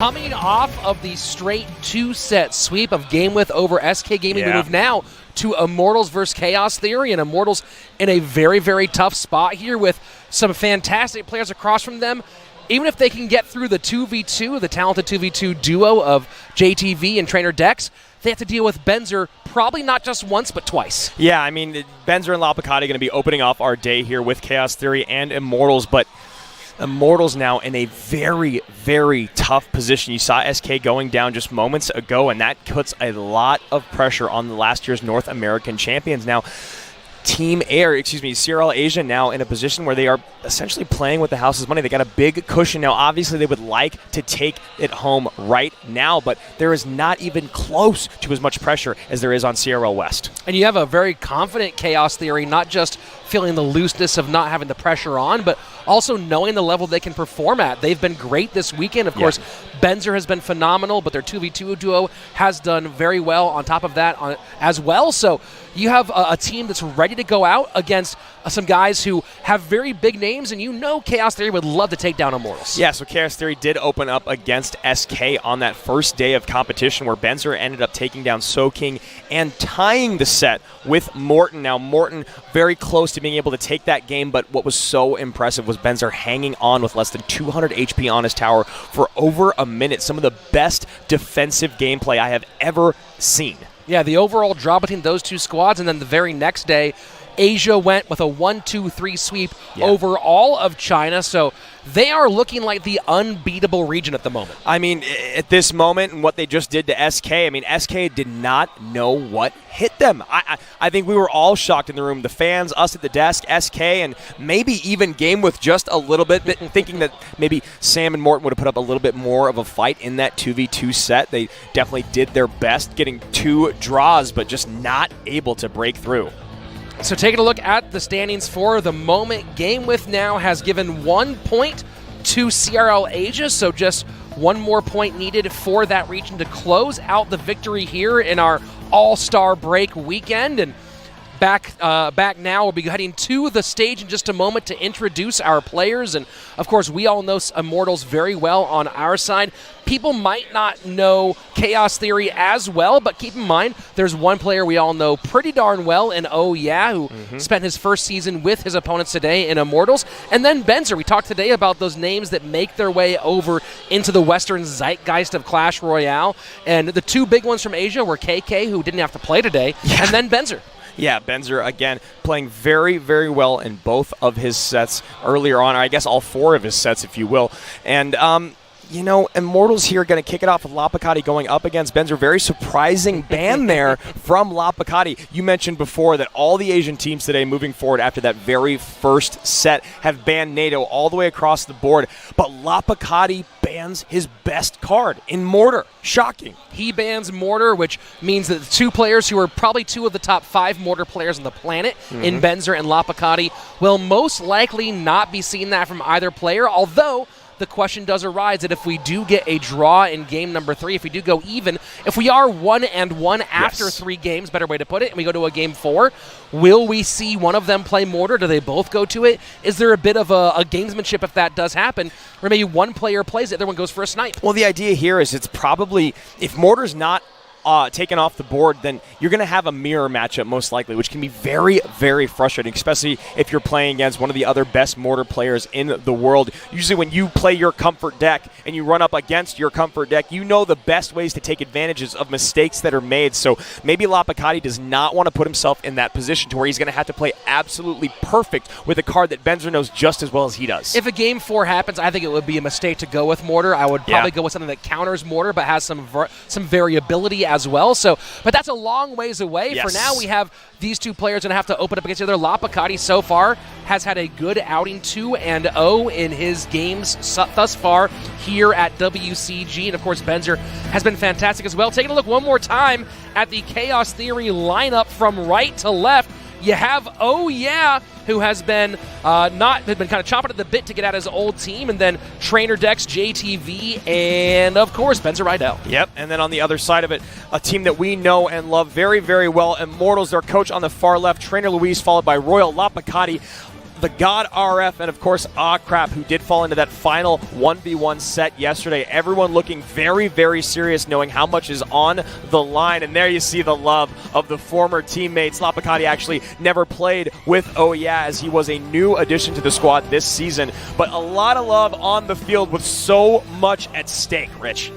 Coming off of the straight 2-set sweep of Game With over SK Gaming, we move now to Immortals versus Chaos Theory, and Immortals in a very, very tough spot here with some fantastic players across from them. Even if they can get through the 2v2, the talented 2v2 duo of JTV and Trainer Dex, they have to deal with Benzer probably not just once, but twice. Yeah, I mean, Benzer and Lapicati going to be opening off our day here with Chaos Theory and Immortals, but Immortals now in a very, very tough position. You saw SK going down just moments ago, and that puts a lot of pressure on the last year's North American champions. Now, CRL Asia now in a position where they are essentially playing with the house's money. They got a big cushion now. Obviously, they would like to take it home right now, but there is not even close to as much pressure as there is on CRL West. And you have a very confident Chaos Theory, not just feeling the looseness of not having the pressure on, but also knowing the level they can perform at. They've been great this weekend. Of course, Benzer has been phenomenal, but their 2v2 duo has done very well on top of that as well. So you have a team that's ready to go out against some guys who have very big names, and you know Chaos Theory would love to take down Immortals. Yeah, so Chaos Theory did open up against SK on that first day of competition where Benzer ended up taking down Soking and tying the set with Morton. Now, Morton very close to being able to take that game, but what was so impressive was Benzer hanging on with less than 200 HP on his tower for over a minute. Some of the best defensive gameplay I have ever seen. Yeah, the overall draw between those two squads, and then the very next day, Asia went with a 1-2-3 sweep over all of China, so they are looking like the unbeatable region at the moment. I mean, at this moment and what they just did to SK, I mean, SK did not know what hit them. I think we were all shocked in the room, the fans, us at the desk, SK, and maybe even Game With just a little bit, thinking that maybe Sam and Morton would have put up a little bit more of a fight in that 2v2 set. They definitely did their best, getting 2 draws, but just not able to break through. So taking a look at the standings for the moment, Game With now has given 1 point to CRL Asia, so just 1 more point needed for that region to close out the victory here in our All-Star Break weekend. And back now, we'll be heading to the stage in just a moment to introduce our players. And, of course, we all know Immortals very well on our side. People might not know Chaos Theory as well, but keep in mind, there's one player we all know pretty darn well, and Oh Yeah, who spent his first season with his opponents today in Immortals. And then Benzer. We talked today about those names that make their way over into the Western zeitgeist of Clash Royale. And the 2 big ones from Asia were KK, who didn't have to play today, and then Benzer. Yeah, Benzer, again, playing very, very well in both of his sets earlier on, or I guess all 4 of his sets, if you will. And, you know, Immortals here going to kick it off with Lapicati going up against Benzer. Very surprising ban there from Lapicati. You mentioned before that all the Asian teams today moving forward after that very first set have banned NATO all the way across the board. But Lapicati bans his best card in Mortar. Shocking. He bans Mortar, which means that the 2 players who are probably 2 of the top 5 Mortar players on the planet in Benzer and Lapicati will most likely not be seeing that from either player, although the question does arise that if we do get a draw in game number 3, if we do go even, if we are 1-1 after 3 games, better way to put it, and we go to a game 4, will we see one of them play Mortar? Do they both go to it? Is there a bit of a gamesmanship if that does happen, or maybe one player plays it, the other one goes for a snipe? Well, the idea here is it's probably, if Mortar's not taken off the board, then you're going to have a mirror matchup most likely, which can be very, very frustrating, especially if you're playing against one of the other best Mortar players in the world. Usually when you play your comfort deck and you run up against your comfort deck, you know the best ways to take advantages of mistakes that are made. So maybe Lapicati does not want to put himself in that position to where he's going to have to play absolutely perfect with a card that Benzer knows just as well as he does. If a game 4 happens, I think it would be a mistake to go with Mortar. I would probably go with something that counters Mortar but has some variability as well. So, but that's a long ways away. For now, we have these 2 players going to have to open up against each other. Lapicati so far has had a good outing, 2-0 in his games thus far here at WCG. And, of course, Benzer has been fantastic as well. Taking a look one more time at the Chaos Theory lineup from right to left. You have Oh Yeah, who has been kind of chomping at the bit to get out his old team, and then Trainer Dex, JTV, and of course Benzer Rydell. Yep, and then on the other side of it, a team that we know and love very, very well, Immortals, their coach on the far left, Trainer Luis, followed by Royal Lapicati. the God RF, and of course, Crap, who did fall into that final 1v1 set yesterday. Everyone looking very, very serious, knowing how much is on the line. And there you see the love of the former teammates. Lapicati actually never played with Oh Yeah, as he was a new addition to the squad this season. But a lot of love on the field with so much at stake, Rich.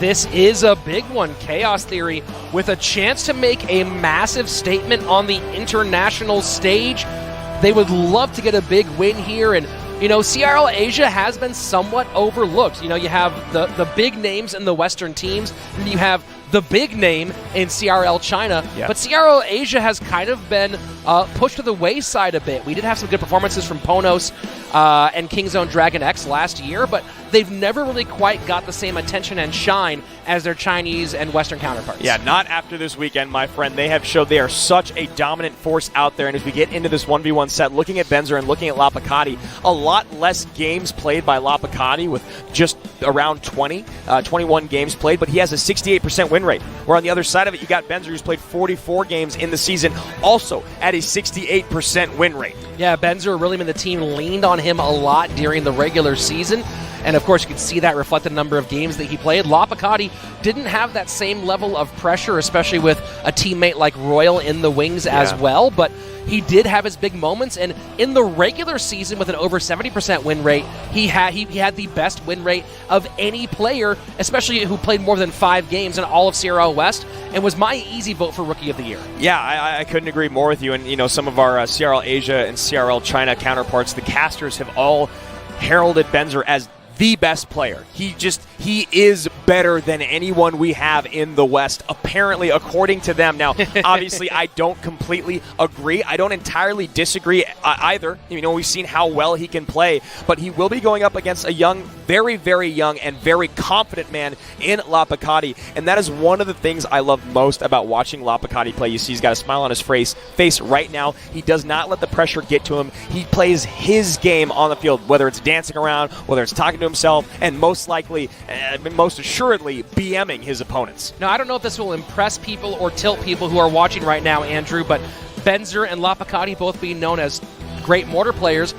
This is a big one. Chaos Theory with a chance to make a massive statement on the international stage. They would love to get a big win here, and CRL Asia has been somewhat overlooked. You have the big names in the Western teams, and you have the big name in CRL China. Yeah. But CRL Asia has kind of been pushed to the wayside a bit. We did have some good performances from Ponos and Kingzone Dragon X last year, but they've never really quite got the same attention and shine as their Chinese and Western counterparts. Yeah, not after this weekend, my friend. They have showed they are such a dominant force out there, and as we get into this 1v1 set, looking at Benzer and looking at Lapicati, a lot less games played by Lapicati with just around 21 games played, but he has a 68% win rate. Where on the other side of it, you got Benzer, who's played 44 games in the season, also at a 68% win rate. Yeah, Benzer, really when the team leaned on him a lot during the regular season. And of course, you can see that reflected in the number of games that he played. Lapicati didn't have that same level of pressure, especially with a teammate like Royal in the wings as well. But he did have his big moments. And in the regular season, with an over 70% win rate, he had the best win rate of any player, especially who played more than 5 games in all of CRL West, and was my easy vote for Rookie of the Year. Yeah, I couldn't agree more with you. And some of our CRL Asia and CRL China counterparts, the casters, have all heralded Benzer as the best player. He is better than anyone we have in the West, apparently, according to them. Now, obviously, I don't completely agree. I don't entirely disagree either. We've seen how well he can play, but he will be going up against a young, very, very young and very confident man in Lapicati, and that is one of the things I love most about watching Lapicati play. You see he's got a smile on his face right now. He does not let the pressure get to him. He plays his game on the field, whether it's dancing around, whether it's talking to himself, and most assuredly BMing his opponents. Now, I don't know if this will impress people or tilt people who are watching right now, Andrew, but Benzer and Lapicati both being known as great mortar players,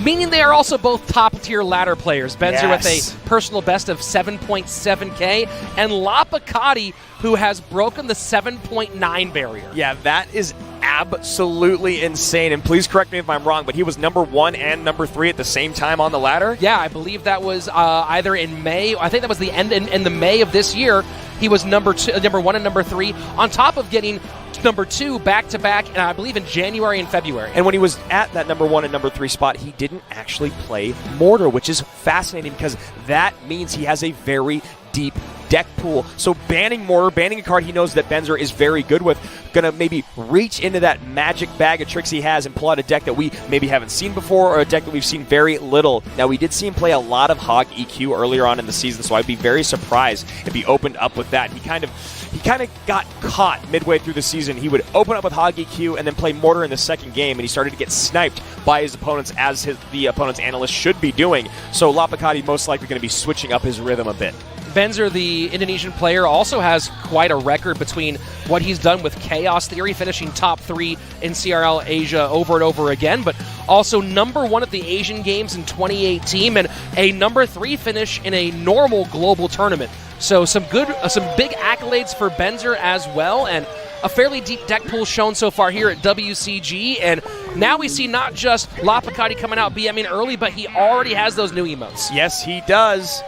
meaning they are also both top-tier ladder players. Benzer with a personal best of 7.7K, and Lapicati, who has broken the 7.9 barrier. Yeah, that is absolutely insane, and please correct me if I'm wrong, but he was number 1 and number 3 at the same time on the ladder? Yeah, I believe that was either in May. I think that was the end in the May of this year. He was number 1 and number 3, on top of getting number 2 back-to-back, and I believe in January and February. And when he was at that number 1 and number 3 spot, he didn't actually play Mortar, which is fascinating because that means he has a very deep deck pool. So banning Mortar, banning a card he knows that Benzer is very good with, gonna maybe reach into that magic bag of tricks he has and pull out a deck that we maybe haven't seen before, or a deck that we've seen very little. Now, we did see him play a lot of Hog EQ earlier on in the season, so I'd be very surprised if he opened up with that. He kind of got caught midway through the season. He would open up with Hog EQ and then play Mortar in the second game, and he started to get sniped by his opponents, as the opponent's analyst should be doing. So Lapicati most likely going to be switching up his rhythm a bit. Benzer, the Indonesian player, also has quite a record between what he's done with Chaos Theory, finishing top 3 in CRL Asia over and over again, but also number 1 at the Asian Games in 2018 and a number 3 finish in a normal global tournament. So some big accolades for Benzer as well, and a fairly deep deck pool shown so far here at WCG, and now we see not just Lapicati coming out BMing early, but he already has those new emotes. Yes, he does.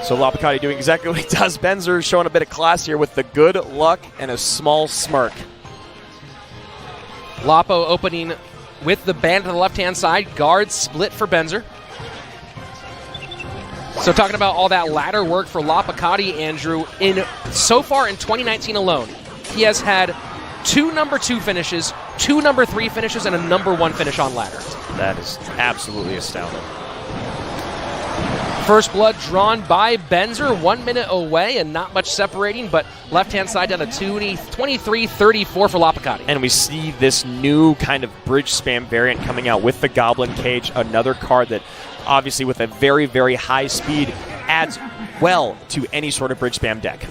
So Lapicati doing exactly what he does. Benzer showing a bit of class here with the good luck and a small smirk. Lapo opening with the band to the left-hand side. Guard split for Benzer. So talking about all that ladder work for Lapicati, Andrew, so far in 2019 alone, he has had 2 number 2 finishes, 2 number 3 finishes, and a number 1 finish on ladder. That is absolutely astounding. First blood drawn by Benzer, 1 minute away and not much separating, but left-hand side down to 23-34 for Lapicati. And we see this new kind of bridge spam variant coming out with the Goblin Cage, another card that obviously with a very, very high speed adds well to any sort of bridge spam deck.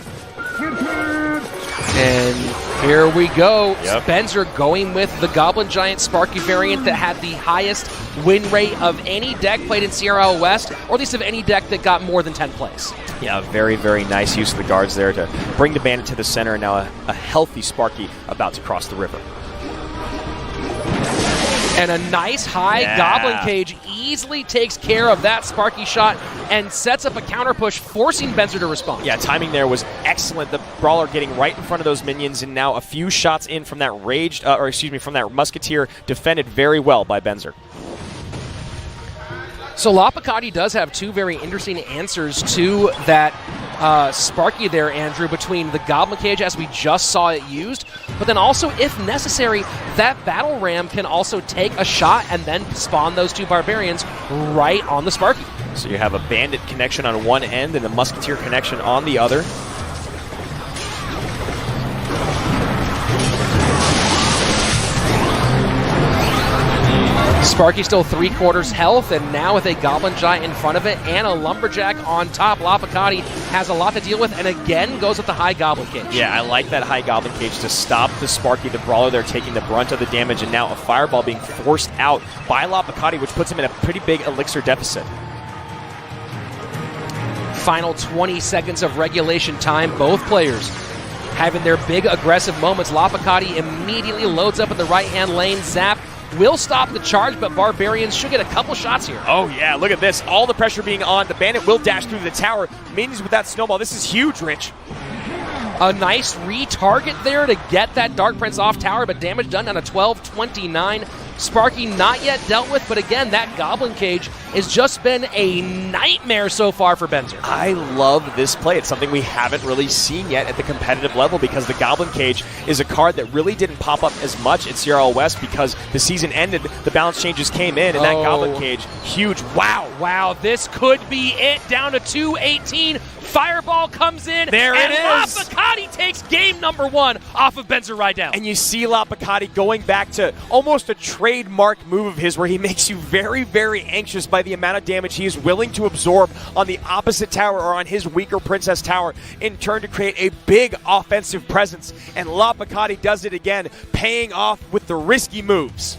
And Here we go. Yep. Spencer going with the Goblin Giant Sparky variant that had the highest win rate of any deck played in CRL West, or at least of any deck that got more than 10 plays. Yeah, very, very nice use of the guards there to bring the bandit to the center, and now a healthy Sparky about to cross the river. And a nice high Goblin Cage easily takes care of that Sparky shot and sets up a counter push, forcing Benzer to respond. Yeah, timing there was excellent. The Brawler getting right in front of those minions, and now a few shots in from that from that Musketeer, defended very well by Benzer. So Lapakati does have two very interesting answers to that Sparky there, Andrew, between the Goblin Cage, as we just saw it used, but then also, if necessary, that Battle Ram can also take a shot and then spawn those two Barbarians right on the Sparky. So you have a Bandit connection on one end and a Musketeer connection on the other. Sparky still 3/4 health, and now with a Goblin Giant in front of it and a Lumberjack on top, Lapakati has a lot to deal with, and again goes with the high Goblin Cage. Yeah, I like that high Goblin Cage to stop the Sparky, the Brawler there taking the brunt of the damage, and now a Fireball being forced out by Lapakati, which puts him in a pretty big elixir deficit. Final 20 seconds of regulation time, both players having their big aggressive moments. Lapakati immediately loads up in the right-hand lane, zap, will stop the charge, but Barbarians should get a couple shots here. Oh yeah, look at this. All the pressure being on. The Bandit will dash through the tower. Minions with that snowball. This is huge, Rich. A nice retarget there to get that Dark Prince off tower, but damage done on a 12-29. Sparky not yet dealt with, but again, that Goblin Cage has just been a nightmare so far for Benzer. I love this play. It's something we haven't really seen yet at the competitive level, because the Goblin Cage is a card that really didn't pop up as much at CRL West because the season ended, the balance changes came in, and that Goblin Cage, huge. Wow. Wow, this could be it. Down to 218. Fireball comes in. There it is. Lapakati takes game number one off of Benzer Rydell. And you see Lapakati going back to almost a trademark move of his, where he makes you very, very anxious by the amount of damage he is willing to absorb on the opposite tower or on his weaker Princess Tower, in turn to create a big offensive presence. And Lapakati does it again, paying off with the risky moves.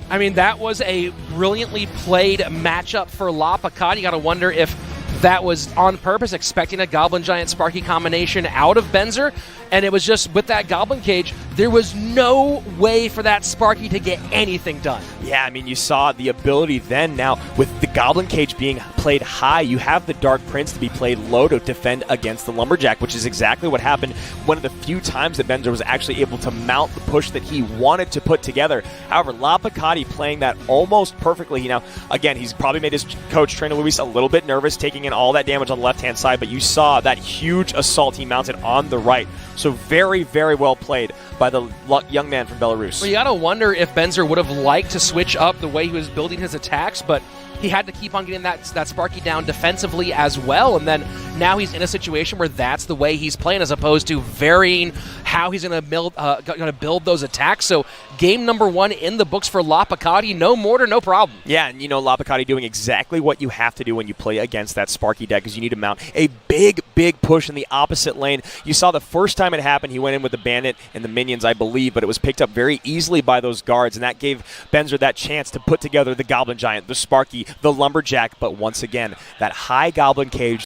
I mean, that was a brilliantly played matchup for Lapakati. You got to wonder if that was on purpose, expecting a Goblin Giant Sparky combination out of Benzer, and it was just with that Goblin Cage, there was no way for that Sparky to get anything done. Yeah, I mean, you saw the ability then. Now, with the Goblin Cage being played high, you have the Dark Prince to be played low to defend against the Lumberjack, which is exactly what happened one of the few times that Benzer was actually able to mount the push that he wanted to put together. However, Lapakati playing that almost perfectly. Now, again, he's probably made his coach, Trainer Luis, a little bit nervous, taking in all that damage on the left-hand side, but you saw that huge assault he mounted on the right. So very, very well played by the young man from Belarus. Well, you gotta wonder if Benzer would have liked to switch up the way he was building his attacks, but he had to keep on getting that Sparky down defensively as well, and then now he's in a situation where that's the way he's playing, as opposed to varying how he's going to build those attacks. So game number one in the books for Lapakati. No mortar, no problem. Yeah, and you know, Lapakati doing exactly what you have to do when you play against that Sparky deck, is you need to mount a big, big push in the opposite lane. You saw the first time it happened, he went in with the Bandit and the minions, I believe, but it was picked up very easily by those guards, and that gave Benzer that chance to put together the Goblin Giant, the Sparky, the Lumberjack, but once again, that high Goblin Cage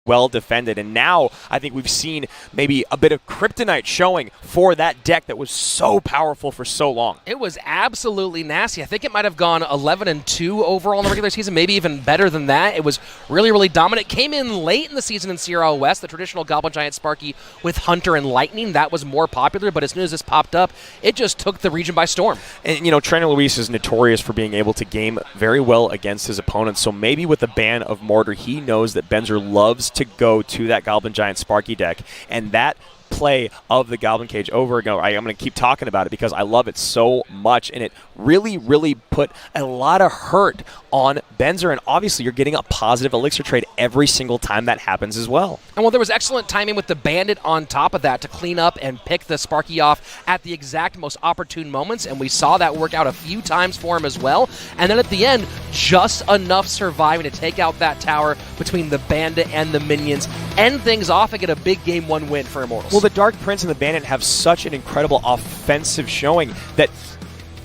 well defended. And now I think we've seen maybe a bit of kryptonite showing for that deck that was so powerful for so long. It was absolutely nasty. I think it might have gone 11-2 overall in the regular season, maybe even better than that. It was really, really dominant. Came in late in the season in CRL West, the traditional Goblin Giant Sparky with Hunter and Lightning. That was more popular, but as soon as this popped up, it just took the region by storm. And, you know, Trainer Luis is notorious for being able to game very well against his opponents, so maybe with the ban of Mortar, he knows that Benzer loves to go to that Goblin Giant Sparky deck, and that play of the Goblin Cage over and over. I'm going to keep talking about it because I love it so much, and it really, really put a lot of hurt on Benzer, and obviously you're getting a positive elixir trade every single time that happens as well. And well, there was excellent timing with the Bandit on top of that to clean up and pick the Sparky off at the exact most opportune moments, and we saw that work out a few times for him as well. And then at the end, just enough surviving to take out that tower between the Bandit and the minions. end things off and get a big Game 1 win for Immortals. Well, the Dark Prince and the Bandit have such an incredible offensive showing that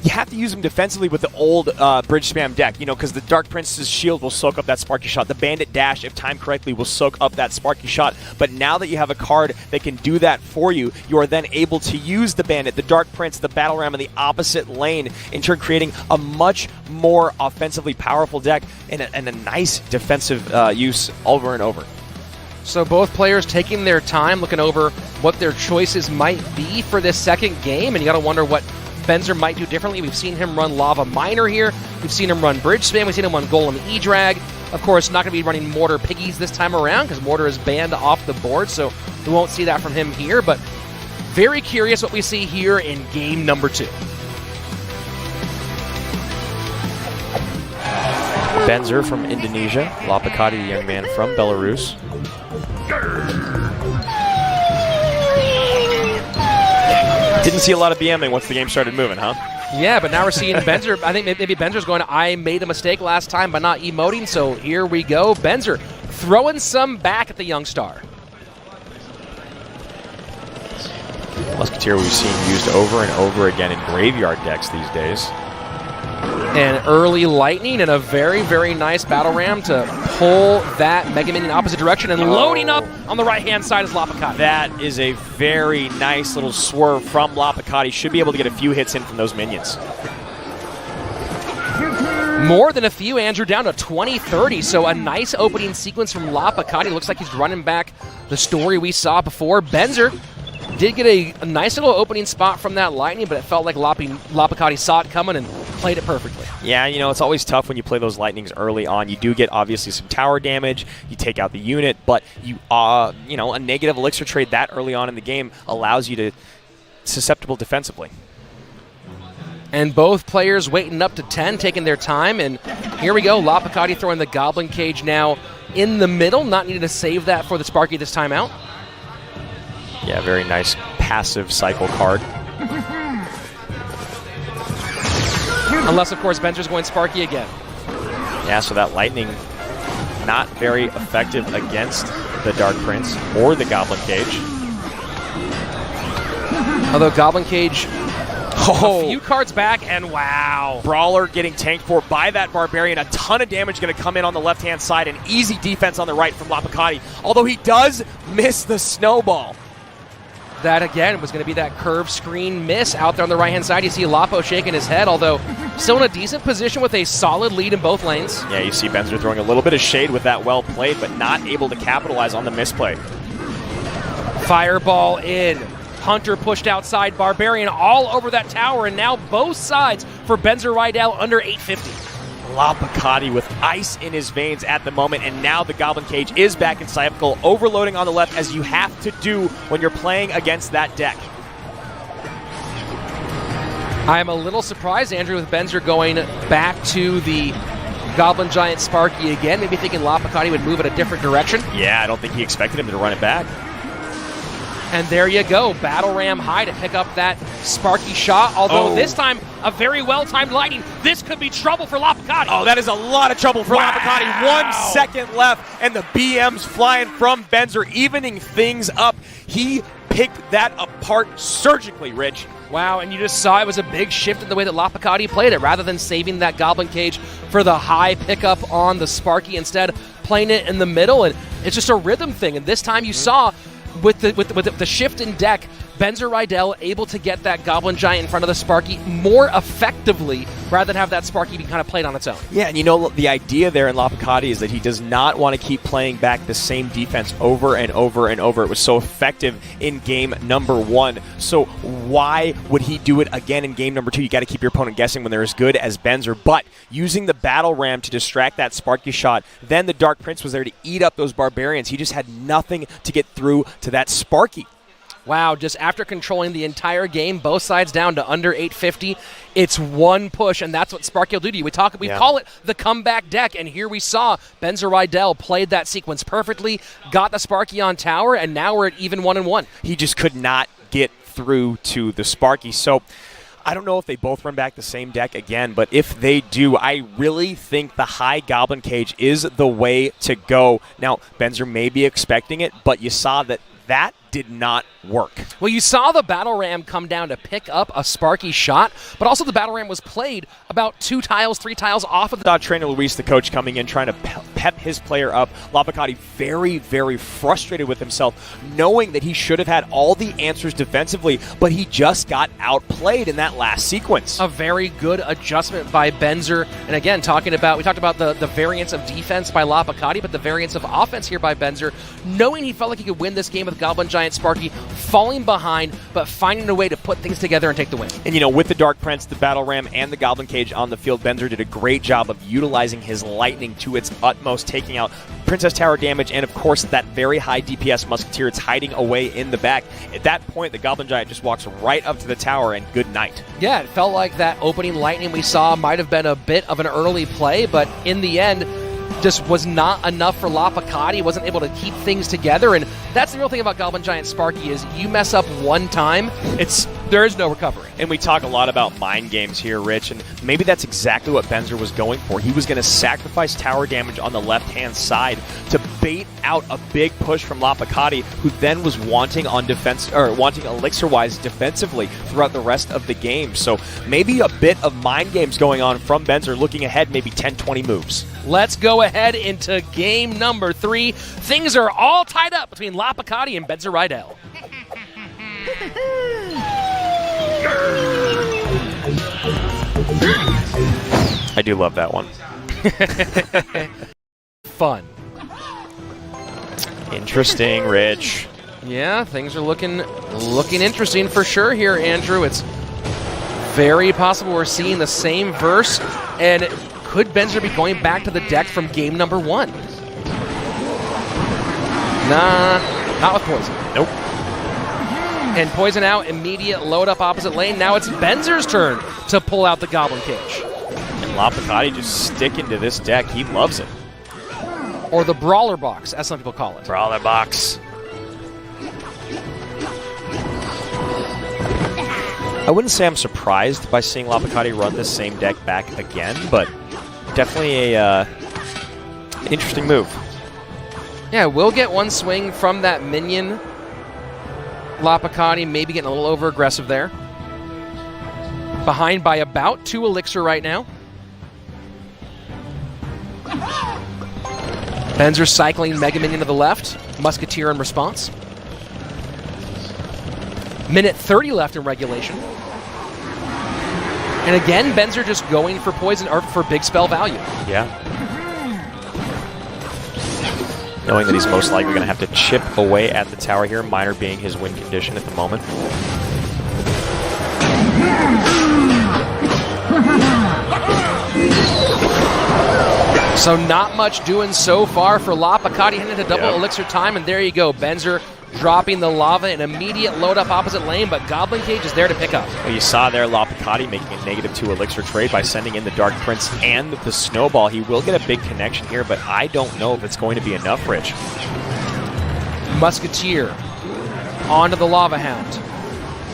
you have to use them defensively with the old bridge spam deck, because the Dark Prince's shield will soak up that Sparky Shot. The Bandit Dash, if timed correctly, will soak up that Sparky Shot. But now that you have a card that can do that for you, you are then able to use the Bandit, the Dark Prince, the Battle Ram in the opposite lane, in turn creating a much more offensively powerful deck and a nice defensive use over and over. So both players taking their time, looking over what their choices might be for this second game, and you got to wonder what Benzer might do differently. We've seen him run Lava Miner here. We've seen him run Bridge Spam. We've seen him run Golem E-Drag. Of course, not going to be running Mortar Piggies this time around because Mortar is banned off the board, so we won't see that from him here. But very curious what we see here in game number 2. Benzer from Indonesia. Lapakati, the young man from Belarus. Didn't see a lot of BMing once the game started moving, huh? Yeah, but now we're seeing Benzer. I think maybe Benzer's going, I made a mistake last time by not emoting, so here we go. Benzer throwing some back at the young star. Musketeer we've seen used over and over again in graveyard decks these days. And early lightning and a very, very nice battle ram to pull that Mega Minion opposite direction, and loading up on the right-hand side is Lapakati. That is a very nice little swerve from Lapakati. Should be able to get a few hits in from those minions. More than a few, Andrew, down to 20-30, so a nice opening sequence from Lapakati. Looks like he's running back the story we saw before. Benzer did get a nice little opening spot from that lightning, but it felt like Lapakati saw it coming and played it perfectly. Yeah, it's always tough when you play those lightnings early on. You do get obviously some tower damage, you take out the unit, but you a negative elixir trade that early on in the game allows you to susceptible defensively. And both players waiting up to 10, taking their time, and here we go. Lapakati throwing the Goblin Cage now in the middle, not needing to save that for the Sparky this time out. Yeah, very nice passive cycle card. Unless, of course, Benzer's going Sparky again. Yeah, so that lightning not very effective against the Dark Prince or the Goblin Cage. Although Goblin Cage, a few cards back, and wow. Brawler getting tanked for by that Barbarian. A ton of damage going to come in on the left-hand side, and easy defense on the right from Lapakati. Although he does miss the snowball. That, again, was going to be that curve screen miss out there on the right-hand side. You see Lapo shaking his head, although still in a decent position with a solid lead in both lanes. Yeah, you see Benzer throwing a little bit of shade with that well played, but not able to capitalize on the misplay. Fireball in. Hunter pushed outside. Barbarian all over that tower, and now both sides for Benzer Rydell under 850. Lapakati with ice in his veins at the moment, and now the Goblin Cage is back in cycle, overloading on the left as you have to do when you're playing against that deck. I'm a little surprised, Andrew, with Benzer going back to the Goblin Giant Sparky again, maybe thinking Lapakati would move in a different direction. Yeah, I don't think he expected him to run it back. And there you go, Battle Ram high to pick up that Sparky shot, although this time a very well-timed lightning. This could be trouble for Lapakati. Oh, that is a lot of trouble for Lapakati. 1 second left, and the BM's flying from Benzer, evening things up. He picked that apart surgically, Rich. Wow, and you just saw it was a big shift in the way that Lapakati played it. Rather than saving that Goblin Cage for the high pickup on the Sparky, instead playing it in the middle, and it's just a rhythm thing. And this time you saw with the shift in deck, Benzer Rydell able to get that Goblin Giant in front of the Sparky more effectively rather than have that Sparky be kind of played on its own. Yeah, and the idea there in Lapakati is that he does not want to keep playing back the same defense over and over and over. It was so effective in game number 1. So why would he do it again in game number 2? You got to keep your opponent guessing when they're as good as Benzer. But using the Battle Ram to distract that Sparky shot, then the Dark Prince was there to eat up those Barbarians. He just had nothing to get through to that Sparky. Wow, just after controlling the entire game, both sides down to under 850, it's one push, and that's what Sparky will do to you. We call it the comeback deck, and here we saw Benzer Rydell played that sequence perfectly, got the Sparky on tower, and now we're at even 1-1. He just could not get through to the Sparky. So I don't know if they both run back the same deck again, but if they do, I really think the high Goblin Cage is the way to go. Now, Benzer may be expecting it, but you saw that did not work. Well, you saw the Battle Ram come down to pick up a Sparky shot, but also the Battle Ram was played about 2 tiles, 3 tiles off of the... Trainer Luis, the coach, coming in, trying to pep his player up. Lapakati very, very frustrated with himself, knowing that he should have had all the answers defensively, but he just got outplayed in that last sequence. A very good adjustment by Benzer. And again, we talked about the variance of defense by Lapakati, but the variance of offense here by Benzer, knowing he felt like he could win this game with Goblin Giant Sparky, falling behind, but finding a way to put things together and take the win. And you know, with the Dark Prince, the Battle Ram, and the Goblin Cage on the field, Benzer did a great job of utilizing his lightning to its utmost, taking out Princess Tower damage, and of course that very high DPS Musketeer. It's hiding away in the back. At that point, the Goblin Giant just walks right up to the tower, and good night. Yeah, it felt like that opening lightning we saw might have been a bit of an early play, but in the end, just was not enough for Lapakati. Wasn't able to keep things together, and that's the real thing about Goblin Giant Sparky is you mess up one time, there is no recovery. And we talk a lot about mind games here, Rich, and maybe that's exactly what Benzer was going for. He was going to sacrifice tower damage on the left-hand side to bait out a big push from Lapakati, who then was wanting on defense, or wanting elixir-wise defensively throughout the rest of the game. So maybe a bit of mind games going on from Benzer, looking ahead maybe 10-20 moves. Let's go ahead into game number 3. Things are all tied up between Lapakati and Benzer Rydell. I do love that one. Fun. Interesting, Rich. Yeah, things are looking interesting for sure here, Andrew. It's very possible we're seeing the same verse, and could Benzer be going back to the deck from game number 1? Nah, not with Poison. Nope. And Poison out, immediate load up opposite lane. Now it's Benzer's turn to pull out the Goblin Cage. And Lapakati just sticking to this deck. He loves it. Or the Brawler Box, as some people call it. Brawler Box. I wouldn't say I'm surprised by seeing Lapakati run this same deck back again, but definitely an interesting move. Yeah, we'll get one swing from that minion. Lapakati maybe getting a little over-aggressive there. Behind by about 2 elixir right now. Benzer cycling Mega Minion to the left. Musketeer in response. Minute 30 left in regulation. And again, Benzer just going for poison or for big spell value. Yeah. Knowing that he's most likely going to have to chip away at the tower here, minor being his win condition at the moment. So not much doing so far for Lapakati, heading to double elixir time, and there you go. Benzer dropping the lava, an immediate load up opposite lane, but Goblin Cage is there to pick up. Well, you saw there Lapakati making a -2 elixir trade by sending in the Dark Prince and the Snowball. He will get a big connection here, but I don't know if it's going to be enough, Rich. Musketeer onto the Lava Hound.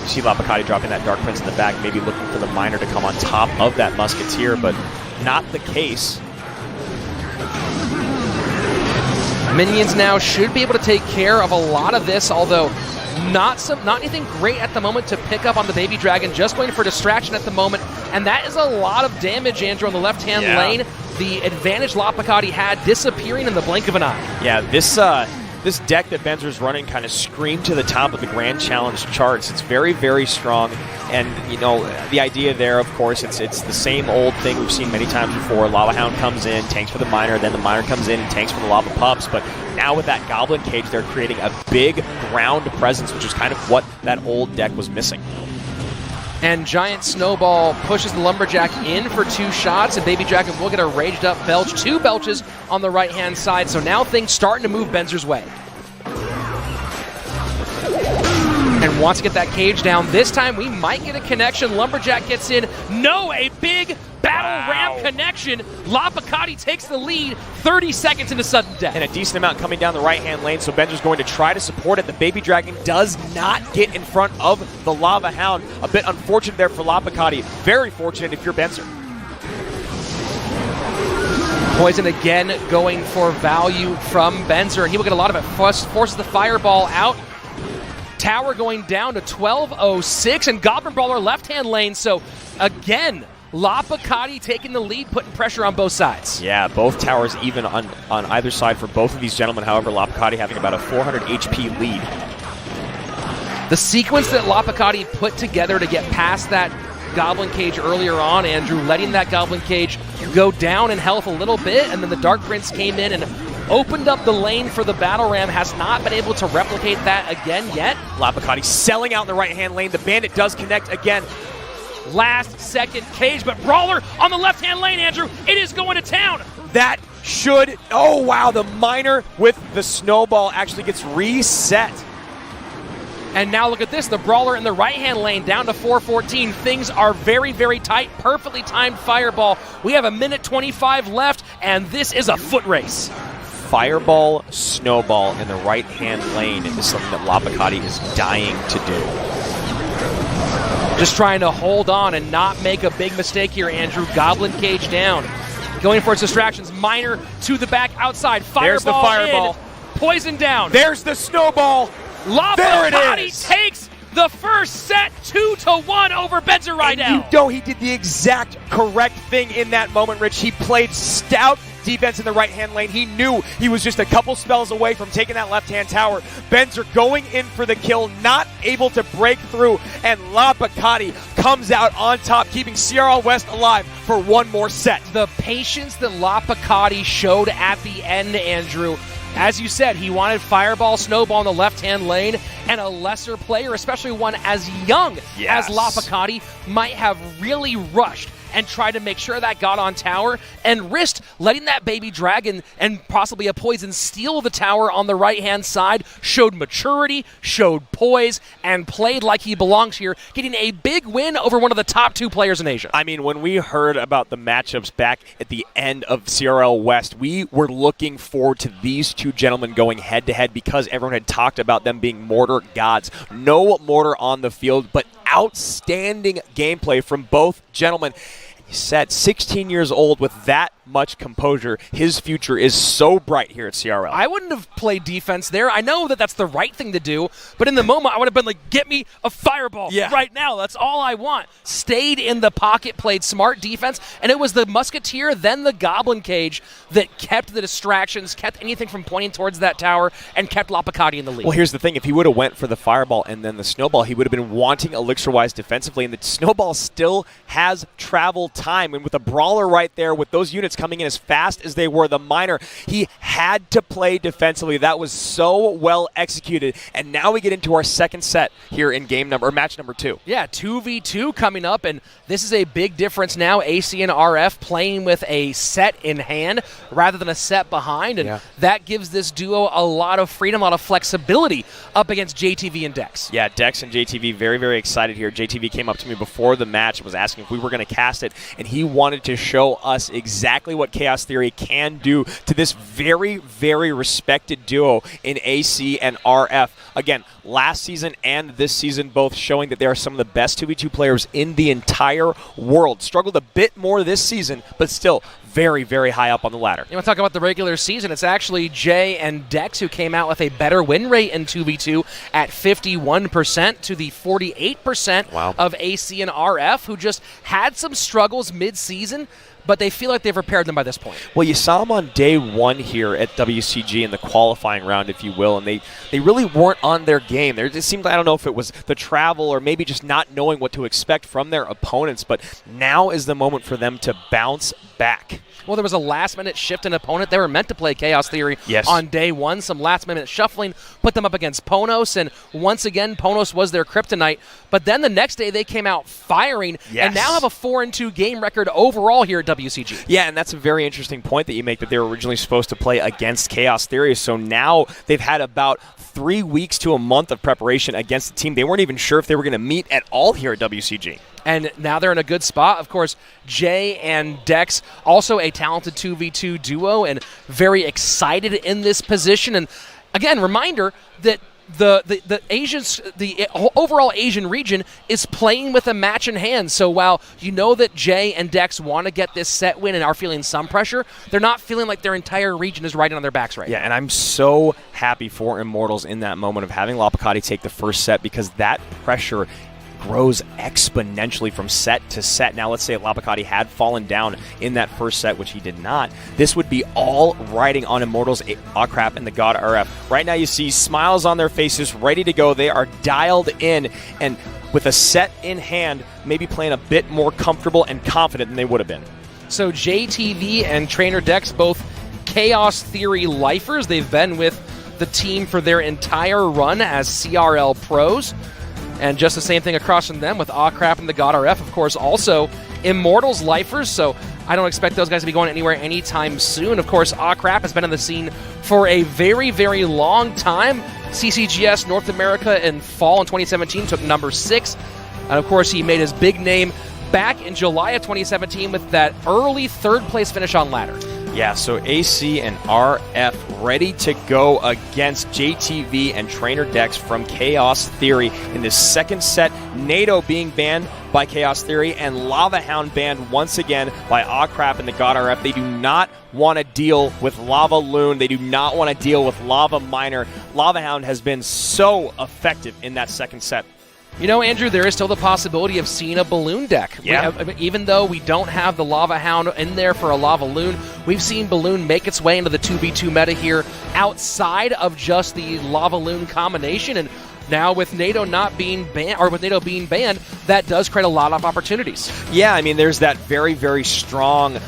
You see Lapakati dropping that Dark Prince in the back, maybe looking for the Miner to come on top of that Musketeer, but not the case. Minions now should be able to take care of a lot of this, although not anything great at the moment to pick up on the Baby Dragon, just going for distraction at the moment, and that is a lot of damage, Andrew, on the left-hand lane. The advantage Lapakati had disappearing in the blink of an eye. Yeah, this deck that Benzer's running kind of screamed to the top of the Grand Challenge charts. It's very, very strong, and you know the idea there, of course, it's the same old thing we've seen many times before. Lava Hound comes in, tanks for the Miner, then the Miner comes in and tanks for the Lava Pups, but now with that Goblin Cage, they're creating a big ground presence, which is kind of what that old deck was missing. And Giant Snowball pushes the Lumberjack in for 2 shots, and Baby Dragon will get a raged up belch. 2 belches on the right-hand side, so now things starting to move Benzer's way. And wants to get that cage down. This time we might get a connection. Lumberjack gets in. No, a big battle ram connection. Lapicati takes the lead 30 seconds into sudden death. And a decent amount coming down the right-hand lane, so Benzer's going to try to support it. The Baby Dragon does not get in front of the Lava Hound. A bit unfortunate there for Lapicati. Very fortunate if you're Benzer. Poison again going for value from Benzer, and he will get a lot of it. Forces the fireball out. Tower going down to 12:06, and Goblin Brawler left-hand lane. So again, Lapicati taking the lead, putting pressure on both sides. Yeah, both towers even on either side for both of these gentlemen. However, Lapicati having about a 400 HP lead. The sequence that Lapicati put together to get past that Goblin Cage earlier on, Andrew, letting that Goblin Cage go down in health a little bit, and then the Dark Prince came in and opened up the lane for the Battle Ram, has not been able to replicate that again yet. Lapicati selling out in the right-hand lane. The Bandit does connect again. Last second cage, but Brawler on the left-hand lane, Andrew. It is going to town. That should, oh wow, the Miner with the Snowball actually gets reset. And now look at this, the Brawler in the right-hand lane down to 414. Things are very, very tight. Perfectly timed fireball. We have a minute 25 left, and this is a foot race. Fireball, Snowball in the right-hand lane is something that Lapicati is dying to do. Just trying to hold on and not make a big mistake here, Andrew. Goblin Cage down. Going for its distractions. Miner to the back outside. Fireball. There's the fireball. In. Poison down. There's the Snowball. Lapicati takes the first set 2-1 over Benzer right now. You know he did the exact correct thing in that moment, Rich. He played stout defense in the right-hand lane. He knew he was just a couple spells away from taking that left-hand tower. Benzer going in for the kill, not able to break through, and Lapicati comes out on top, keeping CRL West alive for one more set. The patience that Lapicati showed at the end, Andrew. As you said, he wanted Fireball, Snowball in the left-hand lane, and a lesser player, especially one as young as Lapicati, might have really rushed and tried to make sure that got on tower and risked letting that Baby Dragon and possibly a Poison steal the tower on the right-hand side, showed maturity, showed poise, and played like he belongs here, getting a big win over one of the top 2 players in Asia. I mean, when we heard about the matchups back at the end of CRL West, we were looking forward to these two gentlemen going head-to-head because everyone had talked about them being Mortar gods. No Mortar on the field, but outstanding gameplay from both gentlemen. He said 16 years old with that much composure. His future is so bright here at CRL. I wouldn't have played defense there. I know that that's the right thing to do, but in the moment I would have been like, get me a fireball right now. That's all I want. Stayed in the pocket, played smart defense, and it was the Musketeer, then the Goblin Cage that kept the distractions, kept anything from pointing towards that tower, and kept Lapicati in the lead. Well, here's the thing. If he would have went for the fireball and then the Snowball, he would have been wanting Elixir-wise defensively, and the Snowball still has travel time, and with a Brawler right there, with those units coming in as fast as they were, the Miner, he had to play defensively. That was so well executed. And now we get into our second set here in match number 2. Yeah, 2v2 coming up, and this is a big difference now. AC and RF playing with a set in hand rather than a set behind, and that gives this duo a lot of freedom, a lot of flexibility up against JTV and Dex. Yeah, Dex and JTV very, very excited here. JTV came up to me before the match and was asking if we were going to cast it, and he wanted to show us exactly what Chaos Theory can do to this very, very respected duo in AC and RF. Again, last season and this season both showing that they are some of the best 2v2 players in the entire world. Struggled a bit more this season, but still very, very high up on the ladder. You want to talk about the regular season? It's actually Jay and Dex who came out with a better win rate in 2v2 at 51% to the 48% of AC and RF, who just had some struggles mid-season, but they feel like they've repaired them by this point. Well, you saw them on day 1 here at WCG in the qualifying round, if you will, and they really weren't on their game. It seemed, I don't know if it was the travel or maybe just not knowing what to expect from their opponents, but now is the moment for them to bounce back. Well, there was a last-minute shift in opponent. They were meant to play Chaos Theory on day 1. Some last-minute shuffling put them up against Ponos, and once again, Ponos was their kryptonite. But then the next day, they came out firing and now have a 4-2 game record overall here at WCG. Yeah, and that's a very interesting point that you make, that they were originally supposed to play against Chaos Theory. So now they've had about 3 weeks to a month of preparation against the team. They weren't even sure if they were going to meet at all here at WCG. And now they're in a good spot. Of course, Jay and Dex, also a talented 2v2 duo, and very excited in this position. And again, reminder that the overall Asian region is playing with a match in hand. So while you know that Jay and Dex want to get this set win and are feeling some pressure, they're not feeling like their entire region is riding on their backs right now. Yeah, and I'm so happy for Immortals in that moment of having Lapakati take the first set, because that pressure grows exponentially from set to set. Now, let's say Lapakati had fallen down in that first set, which he did not. This would be all riding on Immortals, Crap, and the God RF. Right now, you see smiles on their faces, ready to go. They are dialed in, and with a set in hand, maybe playing a bit more comfortable and confident than they would have been. So JTV and Trainer Dex, both Chaos Theory lifers. They've been with the team for their entire run as CRL pros. And just the same thing across from them with Crap and the God RF, of course, also Immortals lifers. So I don't expect those guys to be going anywhere anytime soon. Of course, Crap has been on the scene for a very, very long time. CCGS North America in fall in 2017 took number 6. And of course, he made his big name back in July of 2017 with that early third place finish on ladder. Yeah, so AC and RF ready to go against JTV and Trainer Dex from Chaos Theory in this second set. NATO being banned by Chaos Theory, and Lava Hound banned once again by Crap and the God RF. They do not want to deal with Lava Loon. They do not want to deal with Lava Miner. Lava Hound has been so effective in that second set. You know, Andrew, there is still the possibility of seeing a Balloon deck. Yeah. Even though we don't have the Lava Hound in there for a Lava Loon, we've seen Balloon make its way into the 2v2 meta here outside of just the Lava Loon combination. And now with NATO not being banned, or with NATO being banned, that does create a lot of opportunities. Yeah, I mean, there's that very, very strong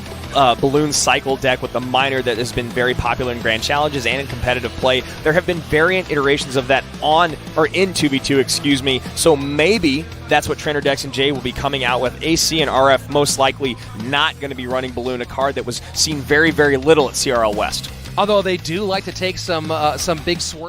Balloon Cycle deck with the Miner that has been very popular in Grand Challenges and in competitive play. There have been variant iterations of that in 2v2, excuse me. So maybe that's what Trainer Dex and Jay will be coming out with. AC and RF most likely not going to be running Balloon, a card that was seen very, very little at CRL West. Although they do like to take some big swerves.